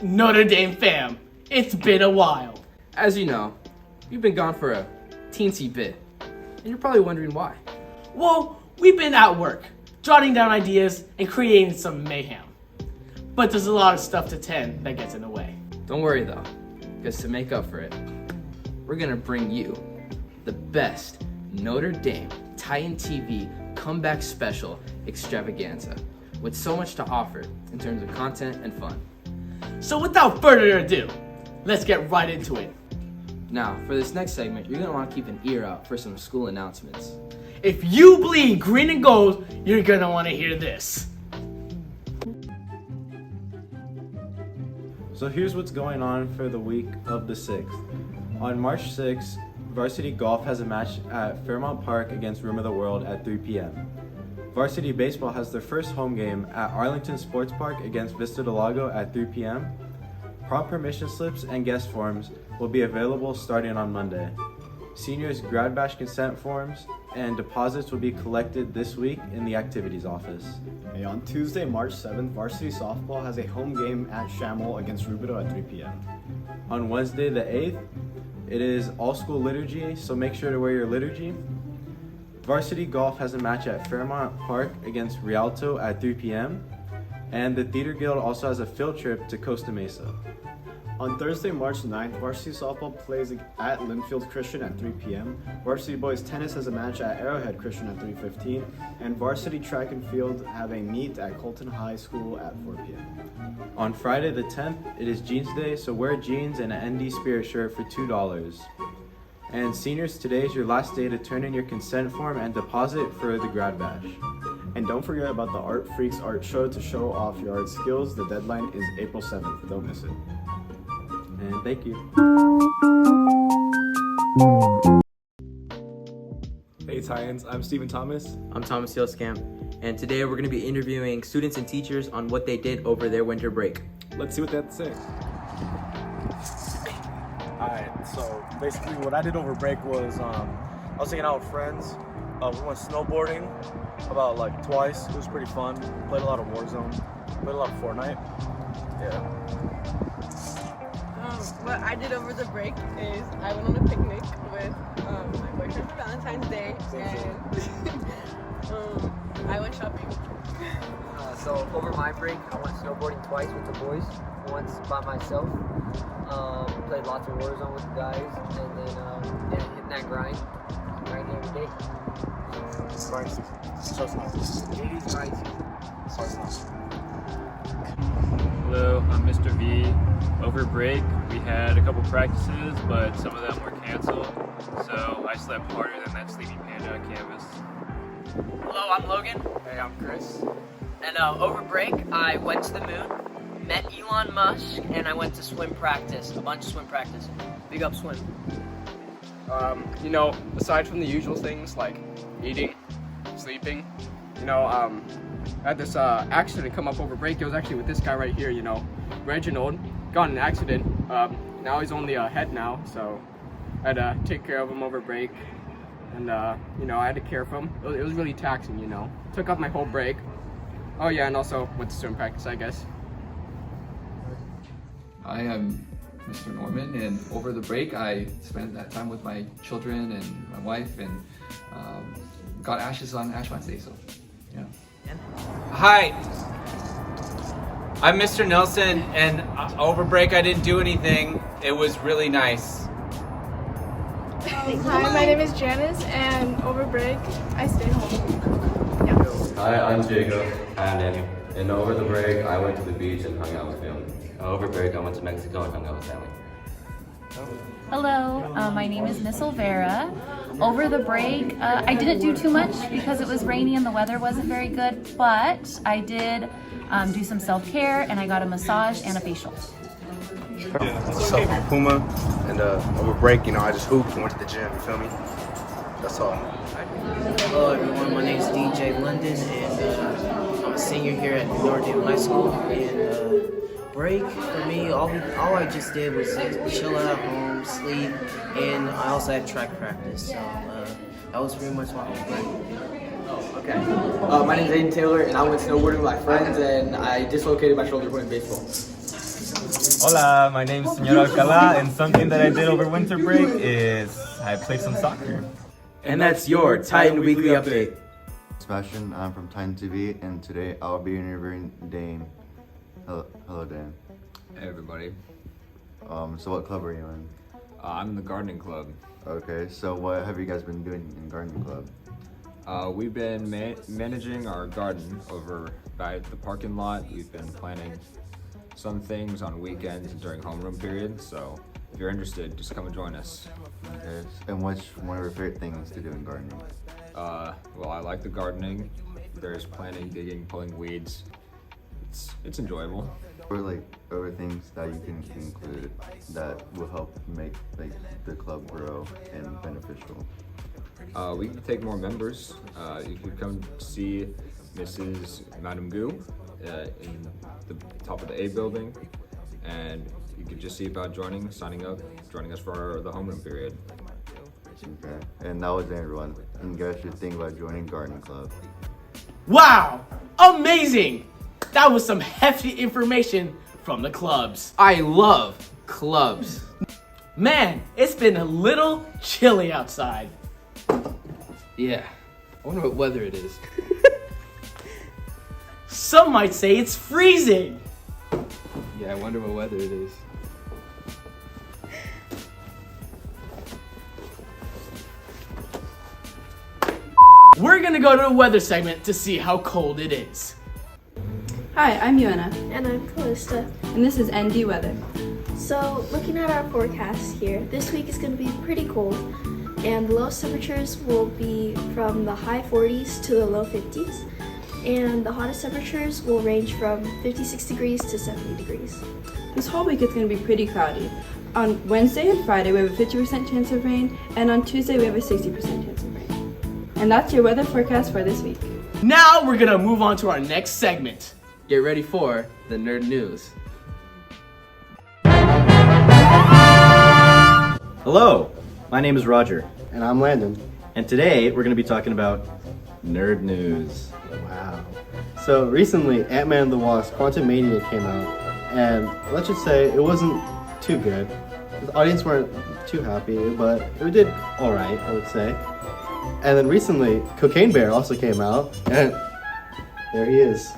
Notre Dame fam, it's been a while. As you know, we've been gone for a teensy bit, and you're probably wondering why. Well, we've been at work, jotting down ideas and creating some mayhem. But there's a lot of stuff to tend that gets in the way. Don't worry though, because to make up for it, we're gonna bring you the best Notre Dame Titan TV comeback special extravaganza with so much to offer in terms of content and fun. So without further ado, let's get right into it. Now, for this next segment, you're gonna want to keep an ear out for some school announcements. If you bleed green and gold, you're gonna want to hear this. So here's what's going on for the week of the 6th. On March 6th, Varsity Golf has a match at Fairmount Park against Room of the World at 3 p.m. Varsity Baseball has their first home game at Arlington Sports Park against Vista Del Lago at 3 p.m. Prom permission slips and guest forms will be available starting on Monday. Seniors' grad bash consent forms and deposits will be collected this week in the activities office. Hey, on Tuesday, March 7th, varsity softball has a home game at Shamel against Rubidoux at 3 p.m. On Wednesday the 8th, it is all-school liturgy, so make sure to wear your liturgy. Varsity Golf has a match at Fairmount Park against Rialto at 3 p.m. And the Theater Guild also has a field trip to Costa Mesa. On Thursday, March 9th, varsity softball plays at Linfield Christian at 3 p.m. Varsity boys tennis has a match at Arrowhead Christian at 3:15, and varsity track and field have a meet at Colton High School at 4 p.m. On Friday the 10th, it is Jeans Day, so wear jeans and an ND Spirit shirt for $2. And seniors, today is your last day to turn in your consent form and deposit for the grad bash. And don't forget about the Art Freaks art show to show off your art skills. The deadline is April 7th. Don't miss it. And thank you. Hey Titans, I'm Stephen Thomas. I'm Thomas Hilskamp, and today we're going to be interviewing students and teachers on what they did over their winter break. Let's see what they have to say. Alright, so basically what I did over break was I was hanging out with friends. We went snowboarding about like twice. It was pretty fun. Played a lot of Warzone. Played a lot of Fortnite. Yeah. What I did over the break is I went on a picnic with my boyfriend for Valentine's Day, and I went shopping. So over my break, I went snowboarding twice with the boys, once by myself. Played lots of Warzone with the guys, and then hitting that grind every day. Hello, I'm Mr. V. Over break, we had a couple practices, but some of them were canceled, so I slept harder than that sleeping panda on campus. Hello, I'm Logan. Hey, I'm Chris. And over break, I went to the moon, met Elon Musk, and I went to swim practice, a bunch of swim practice. Big up swim. Aside from the usual things like eating, sleeping, I had this accident come up over break. It was actually with this guy right here, Reginald. Got in an accident. Now he's only a head now, so I had to take care of him over break. And, I had to care for him. It was really taxing, Took up my whole break. Oh yeah, and also went to swim practice, I guess. Hi, I'm Mr. Norman, and over the break I spent that time with my children and my wife, and got ashes on Ash Wednesday, so yeah. Hi, I'm Mr. Nelson, and over break I didn't do anything. It was really nice. Hi, my name is Janice, and over break I stayed home. Yeah. Hi, I'm Jacob. Hi, I'm Daniel. And over the break, I went to the beach and hung out with family. Over break, I went to Mexico and hung out with family. Hello, my name is Miss Olvera. Over the break, I didn't do too much because it was rainy and the weather wasn't very good, but I did do some self-care, and I got a massage and a facial. What's up, I'm Puma, and over break, I just hooped and went to the gym, you feel me? That's all. Hello everyone, my name is DJ London, and I'm a senior here at Notre Dame High School, and break for me, all I just did was chill at home, sleep, and I also had track practice, so that was pretty much my whole break. Okay. My name is Aiden Taylor, and I went snowboarding with my friends, and I dislocated my shoulder playing baseball. Hola, my name is Señor Alcalá, and something that I did over winter break is I played some soccer. And that's your Titan Weekly Update. Sebastian, I'm from Titan TV, and today I'll be interviewing Dane. Hello, Dane. Hey everybody. So what club are you in? I'm in the gardening club. Okay, so what have you guys been doing in gardening club? We've been managing our garden over by the parking lot. We've been planting some things on weekends and during homeroom period. So if you're interested, just come and join us. Okay, and what's one of your favorite things to do in gardening? Well, I like the gardening. There's planting, digging, pulling weeds. It's enjoyable. Or like other things that you can include that will help make like the club grow and beneficial. We can take more members. You can come see Mrs. Madame Gu in the top of the A building, and you could just see about signing up, joining us for the homeroom period. Okay, and that was everyone. And you guys should think about joining gardening club. Wow! Amazing! That was some hefty information from the clubs. I love clubs. Man, it's been a little chilly outside. Yeah, I wonder what weather it is. Some might say it's freezing. Yeah, I wonder what weather it is. We're gonna go to the weather segment to see how cold it is. Hi, I'm Yuana. And I'm Callista. And this is ND Weather. So, looking at our forecast here, this week is going to be pretty cold, and the lowest temperatures will be from the high 40s to the low 50s, and the hottest temperatures will range from 56 degrees to 70 degrees. This whole week it's going to be pretty cloudy. On Wednesday and Friday we have a 50% chance of rain, and on Tuesday we have a 60% chance of rain. And that's your weather forecast for this week. Now we're gonna move on to our next segment. Get ready for the Nerd News. Hello, my name is Roger. And I'm Landon. And today we're going to be talking about nerd news. Wow. So recently, Ant-Man and the Wasp: Quantumania came out, and let's just say it wasn't too good. The audience weren't too happy, but it did alright, I would say. And then recently, Cocaine Bear also came out, and there he is.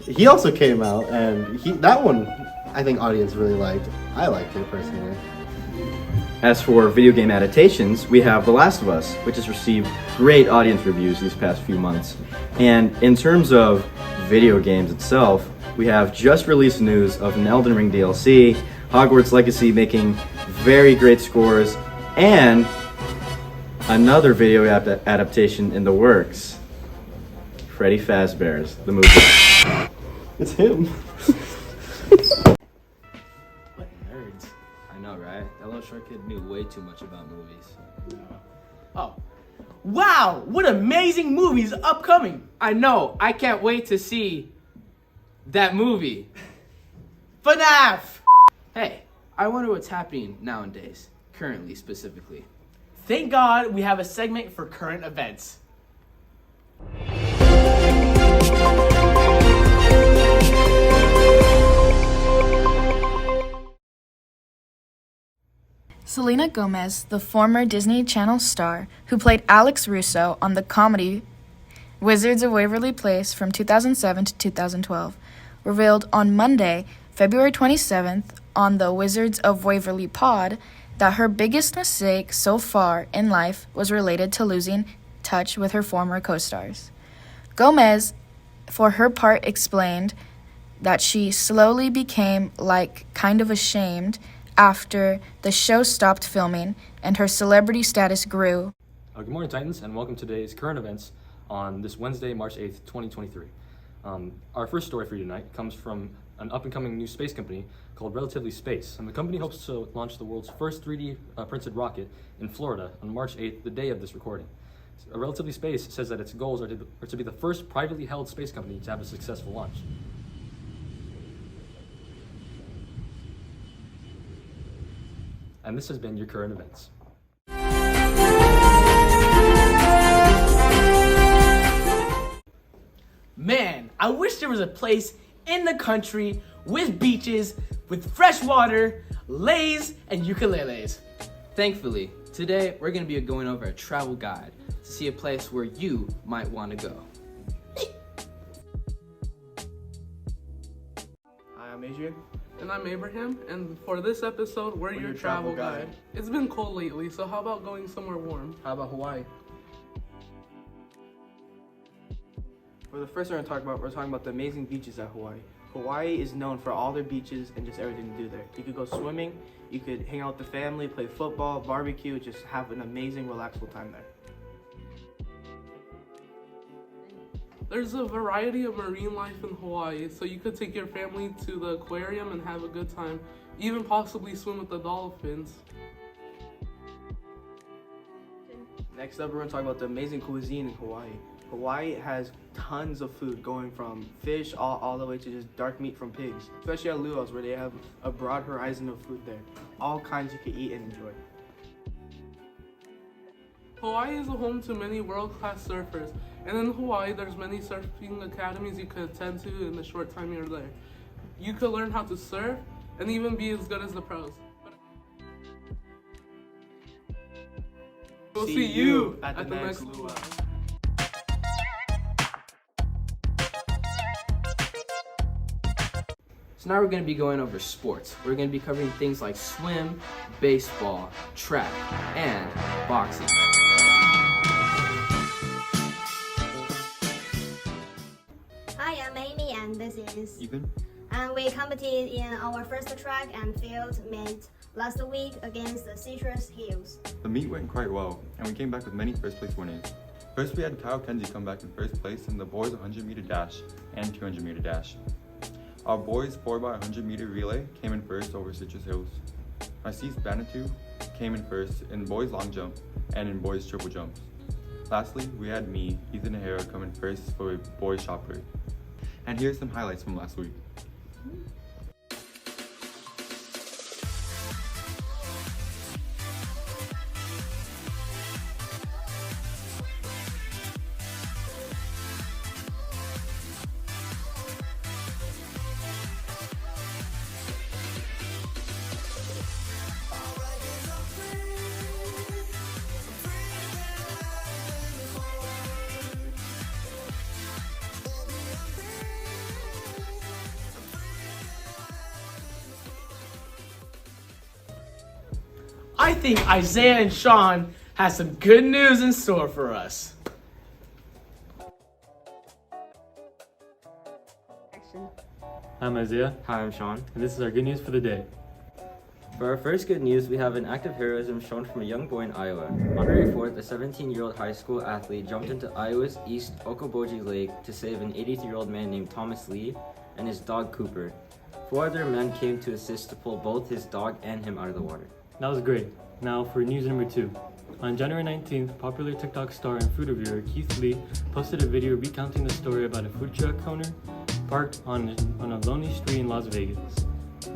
He also came out, and that one I think audience really liked. I liked it personally. As for video game adaptations, we have The Last of Us, which has received great audience reviews these past few months. And in terms of video games itself, we have just released news of an Elden Ring DLC, Hogwarts Legacy making very great scores, and another video adaptation in the works. Freddy Fazbear's the movie. It's him. What nerds. I know, right? That little short kid knew way too much about movies. Oh. Wow, what amazing movies upcoming. I know, I can't wait to see that movie. FNAF! Hey, I wonder what's happening nowadays, currently specifically. Thank God we have a segment for current events. Selena Gomez, the former Disney Channel star who played Alex Russo on the comedy Wizards of Waverly Place from 2007 to 2012, revealed on Monday, February 27th, on the Wizards of Waverly pod that her biggest mistake so far in life was related to losing touch with her former co-stars. Gomez, for her part, explained that she slowly became kind of ashamed after the show stopped filming and her celebrity status grew. Good morning, Titans, and welcome to today's current events on this Wednesday, March 8th, 2023. Our first story for you tonight comes from an up-and-coming new space company called Relatively Space, and the company hopes to launch the world's first 3D printed rocket in Florida on March 8th, the day of this recording. Relatively Space says that its goals are to be the first privately held space company to have a successful launch. And this has been your current events. Man, I wish there was a place in the country with beaches, with fresh water, leis, and ukuleles. Thankfully, today we're going to be going over a travel guide to see a place where you might want to go. Hi, I'm Adrian. And I'm Abraham, and for this episode, we're your travel guide. It's been cold lately, so how about going somewhere warm? How about Hawaii? For the first thing we're talking about the amazing beaches at Hawaii. Hawaii is known for all their beaches and just everything to do there. You could go swimming, you could hang out with the family, play football, barbecue, just have an amazing, relaxful time there. There's a variety of marine life in Hawaii, so you could take your family to the aquarium and have a good time, even possibly swim with the dolphins. Next up, we're going to talk about the amazing cuisine in Hawaii. Hawaii has tons of food, going from fish all the way to just dark meat from pigs, especially at Luau's, where they have a broad horizon of food there. All kinds you can eat and enjoy. Hawaii is a home to many world-class surfers, and in Hawaii there's many surfing academies you could attend to in the short time you're there. You could learn how to surf and even be as good as the pros. We'll see you at the next luau. So now we're going to be going over sports. We're going to be covering things like swim, baseball, track, and boxing. Hi, I'm Amy, and this is Ethan. And we competed in our first track and field meet last week against the Citrus Hills. The meet went quite well, and we came back with many first place winners. First, we had Kyle Kenzie come back in first place in the boys 100-meter dash and 200-meter dash. Our boys 4x100-meter relay came in first over Citrus Hills. Narcisse Banatu came in first in boys long jump and in boys triple jumps. Lastly, we had me, Ethan O'Hara, come in first for a boys shot put. And here's some highlights from last week. I think Isaiah and Sean has some good news in store for us. I'm Isaiah. Hi, I'm Sean. And this is our good news for the day. For our first good news, we have an act of heroism shown from a young boy in Iowa. On February 4th, a 17-year-old high school athlete jumped into Iowa's East Okoboji Lake to save an 83-year-old man named Thomas Lee and his dog Cooper. 4 other men came to assist to pull both his dog and him out of the water. That was great. Now for news number 2. On January 19th, popular TikTok star and food reviewer Keith Lee posted a video recounting the story about a food truck owner parked on a lonely street in Las Vegas.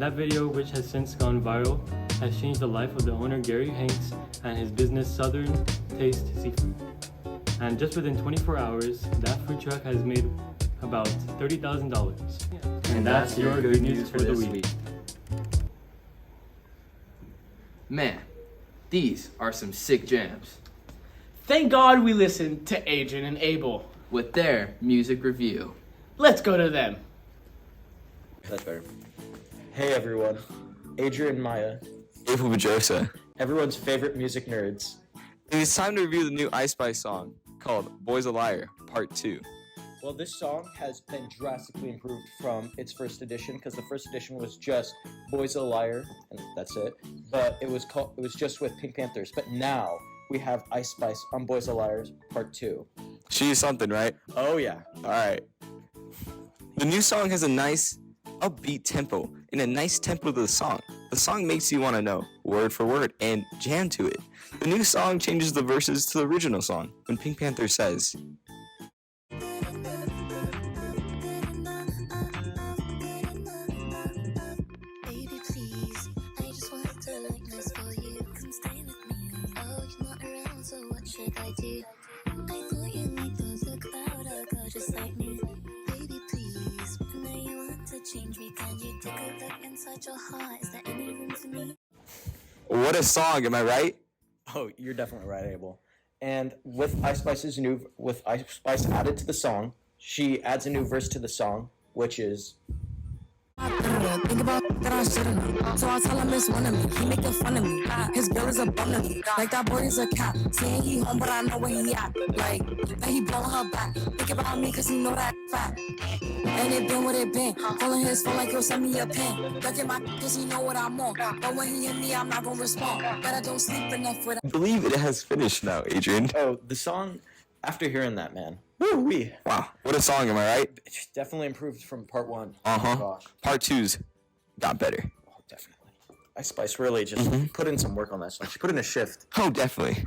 That video, which has since gone viral, has changed the life of the owner Gary Hanks and his business Southern Taste Seafood. And just within 24 hours, that food truck has made about $30,000. And that's your good news for the week. Man, these are some sick jams. Thank God we listened to Adrian and Abel with their music review. Let's go to them. That's better. Hey everyone, Adrian and Maya. Abel Bajosa. Everyone's favorite music nerds. It is time to review the new Ice Spice song called Boy's a Liar, Part 2. Well, this song has been drastically improved from its first edition, because the first edition was just Boy's a Liar, and that's it. But it was just with Pink Panthers. But now we have Ice Spice on Boy's a Liars Part 2. She's something, right? Oh yeah. Alright. The new song has a nice upbeat tempo and a nice tempo to the song. The song makes you want to know word for word and jam to it. The new song changes the verses to the original song when Pink Panther says, change me, can you What a song, am I right? Oh, you're definitely right, Abel. And with Ice Spice's with Ice Spice added to the song, she adds a new verse to the song, which is. Think about that I shouldn't. So I tell him it's one of me. He making fun of me. His girl is a bum to me. Like that boy is a cat. Saying he home, but I know where he at. Like, then he blowing her back. Think about me, cause he know that fat. And it been what it been. Calling his phone like he'll send me a pin. Ducking my cause he know what I'm on. But when he hit me, I'm not gonna respond. But I don't sleep enough for that. I believe it has finished now, Adrian. Oh, the song, after hearing that, man. Woo-wee. Wow, what a song, am I right? It's definitely improved from part one. Uh-huh. Oh, gosh. Part 2's got better. Oh, definitely. Ice Spice really just put in some work on that song. She put in a shift. Oh, definitely.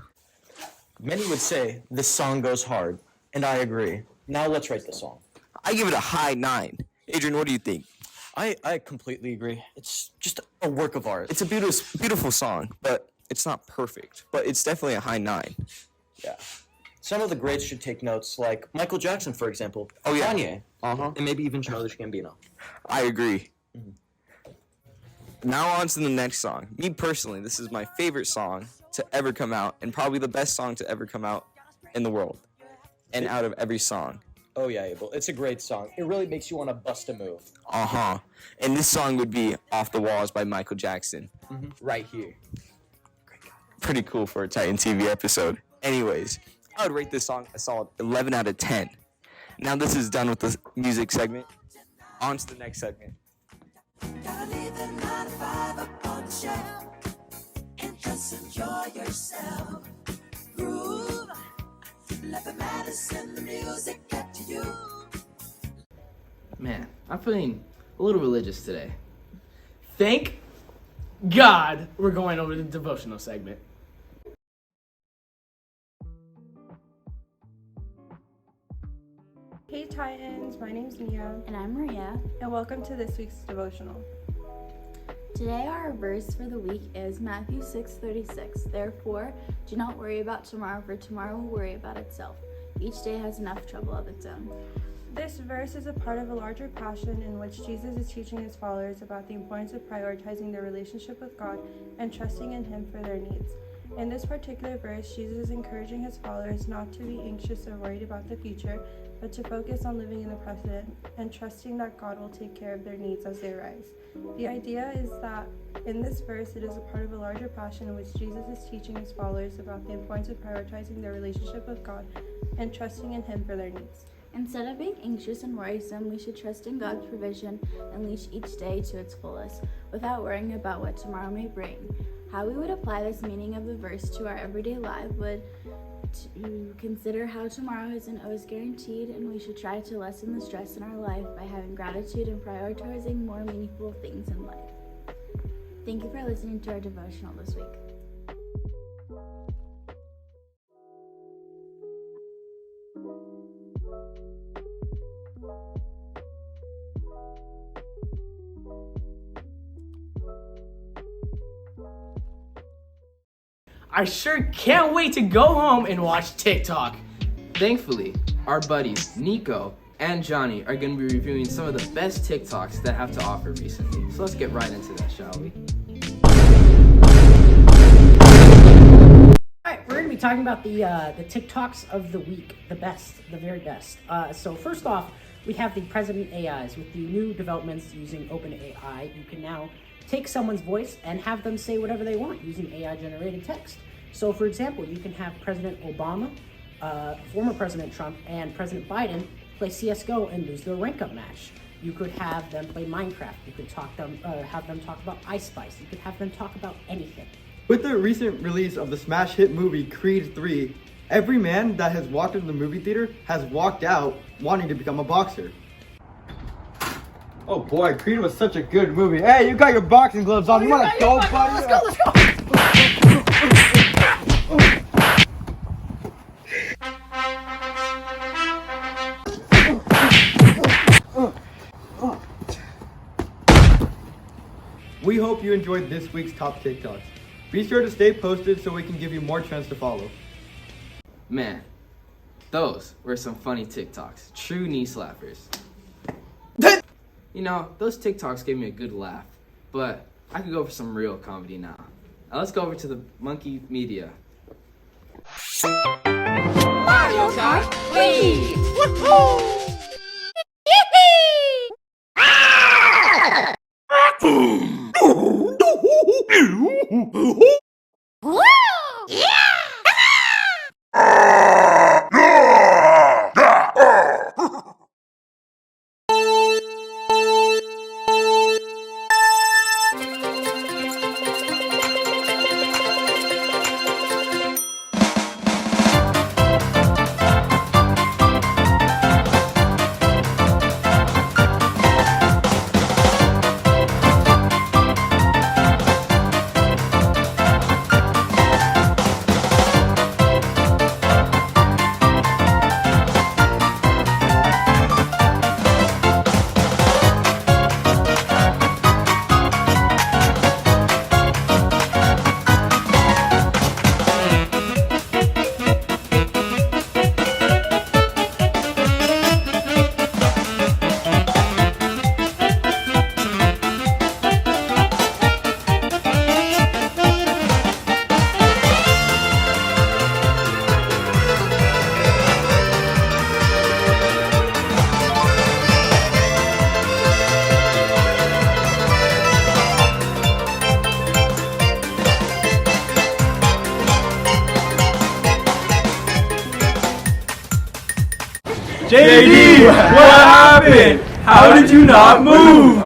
Many would say this song goes hard, and I agree. Now let's rate the song. I give it a high 9. Adrian, what do you think? I completely agree. It's just a work of art. It's a beautiful song, but it's not perfect. But it's definitely a high 9. Yeah. Some of the greats should take notes, like Michael Jackson, for example. Oh, yeah. Kanye. Uh-huh. And maybe even Childish Gambino. I agree. Now on to the next song. Me personally, this is my favorite song to ever come out, and probably the best song to ever come out in the world. And out of every song. Oh, yeah, Abel. It's a great song. It really makes you want to bust a move. Uh-huh. And this song would be Off the Walls by Michael Jackson. Right here. Pretty cool for a Titan TV episode. Anyways, I would rate this song a solid 11 out of 10. Now this is done with the music segment. On to the next segment. Gotta leave the 9 to 5 up on the shelf and just enjoy yourself. Groove, let the madness in the music get to you. Man, I'm feeling a little religious today. Thank God we're going over the devotional segment. Hey Titans, my name's Mia. And I'm Maria. And welcome to this week's devotional. Today our verse for the week is Matthew 6:36. Therefore, do not worry about tomorrow, for tomorrow will worry about itself. Each day has enough trouble of its own. This verse is a part of a larger passion in which Jesus is teaching his followers about the importance of prioritizing their relationship with God and trusting in him for their needs. In this particular verse, Jesus is encouraging his followers not to be anxious or worried about the future, but to focus on living in the present and trusting that God will take care of their needs as they arise. The idea is that in this verse, it is a part of a larger passion in which Jesus is teaching his followers about the importance of prioritizing their relationship with God and trusting in him for their needs. Instead of being anxious and worrisome, we should trust in God's provision and leash each day to its fullest, without worrying about what tomorrow may bring. How we would apply this meaning of the verse to our everyday life would to consider how tomorrow isn't always guaranteed, and we should try to lessen the stress in our life by having gratitude and prioritizing more meaningful things in life. Thank you for listening to our devotional this week. I sure can't wait to go home and watch TikTok. Thankfully, our buddies Nico and Johnny are going to be reviewing some of the best TikToks that have to offer recently. So let's get right into that, shall we? Alright, we're going to be talking about the TikToks of the week, the best, the very best. So first off, we have the President AIs. With the new developments using OpenAI, you can now take someone's voice and have them say whatever they want using AI-generated text. So for example, you can have President Obama, former President Trump, and President Biden play CSGO and lose their rank-up match. You could have them play Minecraft. You could have them talk about Ice Spice. You could have them talk about anything. With the recent release of the smash hit movie Creed 3, every man that has walked into the movie theater has walked out wanting to become a boxer. Oh boy, Creed was such a good movie. Hey, you got your boxing gloves on. You wanna go, buddy? Let's go, let's go! We hope you enjoyed this week's top TikToks. Be sure to stay posted so we can give you more trends to follow. Man, those were some funny TikToks. True knee slappers. You know, those TikToks gave me a good laugh, but I could go for some real comedy now. Now let's go over to the Monkey Media. Mario Kart, please! JD, what happened? How did you not move?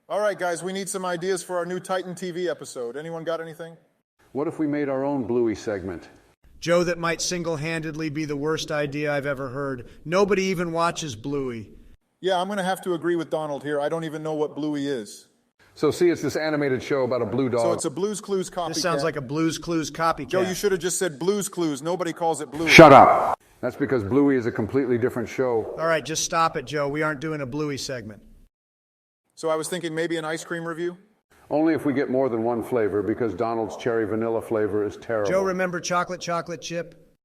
All right, guys, we need some ideas for our new Titan TV episode. Anyone got anything? What if we made our own Bluey segment? Joe, that might single-handedly be the worst idea I've ever heard. Nobody even watches Bluey. Yeah, I'm going to have to agree with Donald here. I don't even know what Bluey is. So see, it's this animated show about a blue dog. So it's a Blue's Clues copycat. This sounds like a Blue's Clues copycat. Joe, you should have just said Blue's Clues. Nobody calls it Bluey. Shut up! That's because Bluey is a completely different show. All right, just stop it, Joe. We aren't doing a Bluey segment. So I was thinking maybe an ice cream review? Only if we get more than one flavor, because Donald's cherry vanilla flavor is terrible. Joe, remember chocolate chip?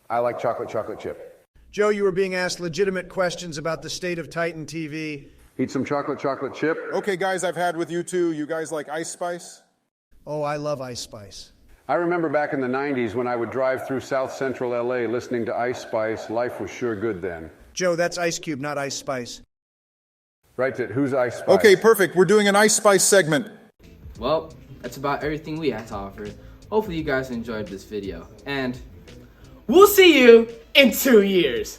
I like chocolate chip. Joe, you were being asked legitimate questions about the state of Titan TV. Eat some chocolate chip. Okay, guys, I've had with you too. You guys like Ice Spice? Oh, I love Ice Spice. I remember back in the 90s when I would drive through South Central LA listening to Ice Spice. Life was sure good then. Joe, that's Ice Cube, not Ice Spice. Right, who's Ice Spice? Okay, perfect. We're doing an Ice Spice segment. Well, that's about everything we had to offer. Hopefully you guys enjoyed this video, and we'll see you in 2 years.